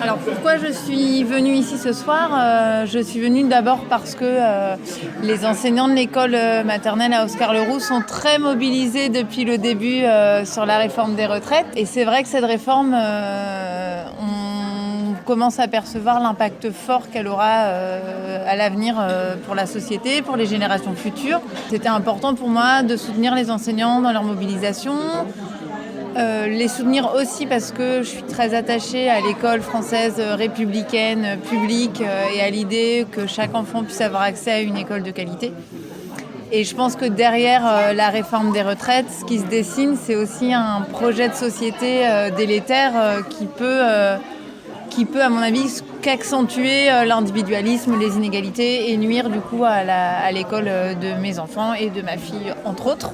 Alors pourquoi je suis venue ici ce soir Je suis venue d'abord parce que les enseignants de l'école maternelle à Oscar-Leroux sont très mobilisés depuis le début sur la réforme des retraites. Et c'est vrai que cette réforme, on commence à percevoir l'impact fort qu'elle aura à l'avenir pour la société, pour les générations futures. C'était important pour moi de soutenir les enseignants dans leur mobilisation. Les soutenir aussi parce que je suis très attachée à l'école française républicaine, publique et à l'idée que chaque enfant puisse avoir accès à une école de qualité. Et je pense que derrière la réforme des retraites, ce qui se dessine, c'est aussi un projet de société délétère qui peut, à mon avis, qu'accentuer l'individualisme, les inégalités et nuire du coup à l'école de mes enfants et de ma fille, entre autres.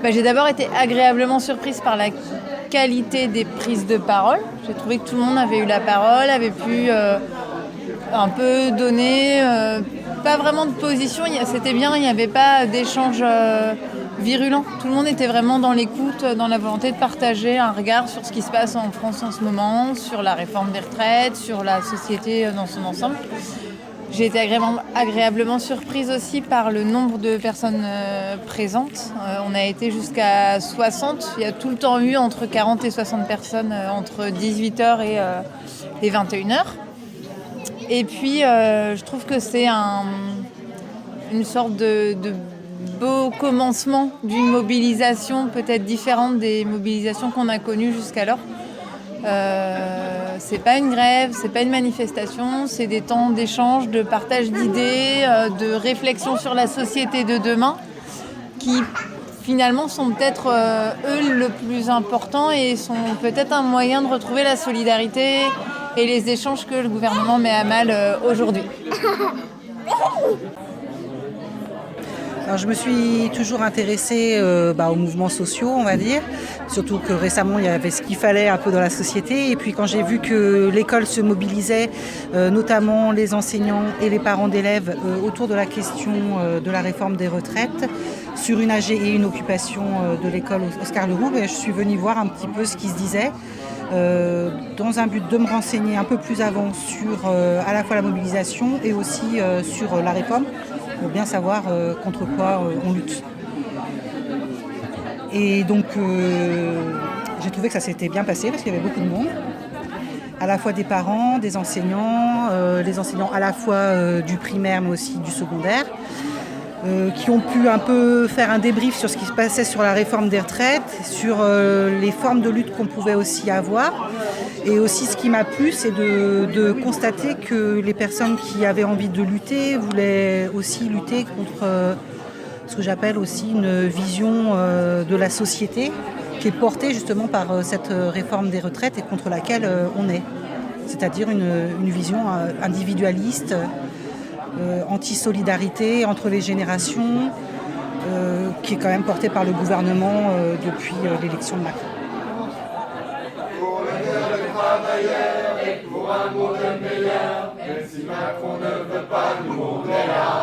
J'ai d'abord été agréablement surprise par la qualité des prises de parole. J'ai trouvé que tout le monde avait eu la parole, avait pu un peu donner, pas vraiment de position, c'était bien, il n'y avait pas d'échange virulent. Tout le monde était vraiment dans l'écoute, dans la volonté de partager un regard sur ce qui se passe en France en ce moment, sur la réforme des retraites, sur la société dans son ensemble. J'ai été agréablement surprise aussi par le nombre de personnes présentes. On a été jusqu'à 60. Il y a tout le temps eu entre 40 et 60 personnes entre 18h et 21h. Et puis, je trouve que c'est une sorte de beau commencement d'une mobilisation peut-être différente des mobilisations qu'on a connues jusqu'alors. C'est pas une grève, c'est pas une manifestation, c'est des temps d'échange, de partage d'idées, de réflexion sur la société de demain qui finalement sont peut-être eux le plus important et sont peut-être un moyen de retrouver la solidarité et les échanges que le gouvernement met à mal aujourd'hui. Alors, je me suis toujours intéressée aux mouvements sociaux, on va dire. Surtout que récemment, il y avait ce qu'il fallait un peu dans la société. Et puis quand j'ai vu que l'école se mobilisait, notamment les enseignants et les parents d'élèves, autour de la question de la réforme des retraites, sur une AG et une occupation de l'école Oscar-Leroux, je suis venue voir un petit peu ce qui se disait. Dans un but de me renseigner un peu plus avant sur à la fois la mobilisation et aussi sur la réforme, pour bien savoir contre quoi on lutte. Et donc j'ai trouvé que ça s'était bien passé parce qu'il y avait beaucoup de monde, à la fois des parents, des enseignants, les enseignants à la fois du primaire mais aussi du secondaire, qui ont pu un peu faire un débrief sur ce qui se passait sur la réforme des retraites, sur les formes de lutte qu'on pouvait aussi avoir. Et aussi ce qui m'a plu, c'est de constater que les personnes qui avaient envie de lutter voulaient aussi lutter contre ce que j'appelle aussi une vision de la société qui est portée justement par cette réforme des retraites et contre laquelle on est. C'est-à-dire une vision individualiste, anti-solidarité entre les générations, qui est quand même portée par le gouvernement depuis l'élection de Macron. Et pour un monde meilleur, même si Macron ne veut pas, nous on est là.